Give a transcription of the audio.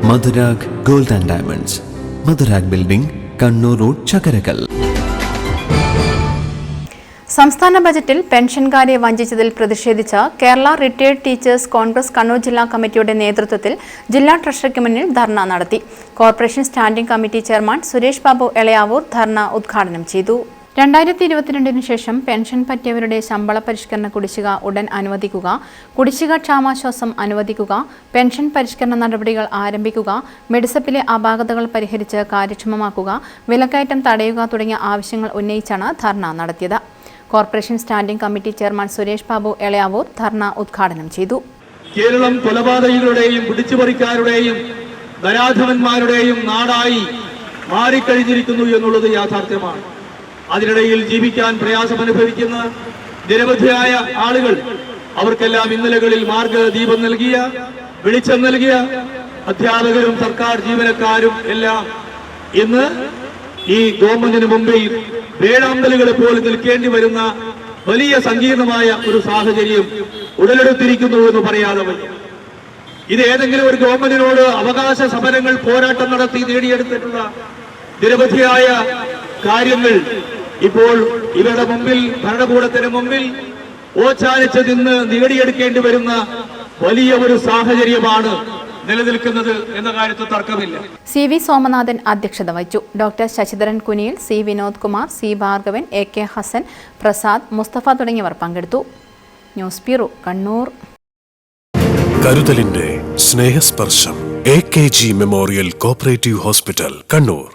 Madhurag gold and diamonds, Madhurag building, Kannur road, Chakkarakkal. സംസ്ഥാന ബജറ്റിൽ പെൻഷൻകാരെ വഞ്ചിച്ചതിൽ പ്രതിഷേധിച്ച് Kerala retired teachers congress Kannur ജില്ലാ കമ്മിറ്റിയുടെ നേതൃത്വത്തിൽ ജില്ലാ ട്രഷറിക്ക് മുന്നിൽ ധർണ നടത്തി. Corporation standing committee chairman Suresh Babu Elayavoor ധർണ ഉദ്ഘാടനം ചെയ്തു. 2022 ശേഷം പെൻഷൻ പറ്റിയവരുടെ ശമ്പള പരിഷ്കരണ കുടിശ്ശിക ഉടൻ അനുവദിക്കുക, കുടിശ്ശിക ക്ഷാമാശ്വാസം അനുവദിക്കുക, പെൻഷൻ പരിഷ്കരണ നടപടികൾ ആരംഭിക്കുക, മെഡിസപ്പിലെ അപാകതകൾ പരിഹരിച്ച് കാര്യക്ഷമമാക്കുക, വിലക്കയറ്റം തടയുക തുടങ്ങിയ ആവശ്യങ്ങൾ ഉന്നയിച്ചാണ് ധർണ നടത്തിയത്. Corporation standing committee chairman Suresh Babu Elayavoor ധർണ ഉദ്ഘാടനം ചെയ്തു. കേരളം കൊലപാതകികളുടെയും പിടിച്ചുപറിക്കാരുടെയും നരാധമന്മാരുടെയും നാടായി മാറിക്കഴിഞ്ഞിരിക്കുന്നു എന്നുള്ളത് യാഥാർത്ഥ്യമാണ്. അതിനിടയിൽ ജീവിക്കാൻ പ്രയാസമനുഭവിക്കുന്ന നിരവധിയായ ആളുകൾ, അവർക്കെല്ലാം ഇന്നലകളിൽ മാർഗദീപം നൽകിയ, വെളിച്ചം നൽകിയ അധ്യാപകരും സർക്കാർ ജീവനക്കാരും എല്ലാം ഇന്ന് ഈ ഗവൺമെന്റിന് മുമ്പിൽ വേഴാമ്പലുകളെ പോലെ നിൽക്കേണ്ടി വരുന്ന വലിയ സങ്കീർണമായ ഒരു സാഹചര്യം ഉടലെടുത്തിരിക്കുന്നു എന്ന് പറയാതെ വയ്യ. ഇത് ഏതെങ്കിലും ഒരു ഗവൺമെന്റിനോട് അവകാശ സമരങ്ങൾ പോരാട്ടം നടത്തി നേടിയെടുത്തിട്ടുള്ള നിരവധിയായ കാര്യങ്ങൾ ഇപ്പോൾ ഇവരുടെ മുമ്പിൽ, ഭരണകൂടത്തിന് മുമ്പിൽ ഓച്ചാനിച്ച് നിന്ന് നേടിയെടുക്കേണ്ടി വരുന്ന വലിയ ഒരു സാഹചര്യമാണ് നിലനിൽക്കുന്നത് എന്ന കാര്യത്തിൽ തർക്കമില്ല. CV സോമനാഥൻ അധ്യക്ഷത വഹിച്ചു. Doctor Sasidharan Kuniyil, C Vinod Kumar, C Bhargavan, AK Hasan, Prasad, Mustafa തുടങ്ങിയവർ പങ്കെടുത്തു. News bureau, Kannur. കരുതലിന്റെ സ്നേഹസ്പർശം AKG memorial cooperative hospital, Kannur.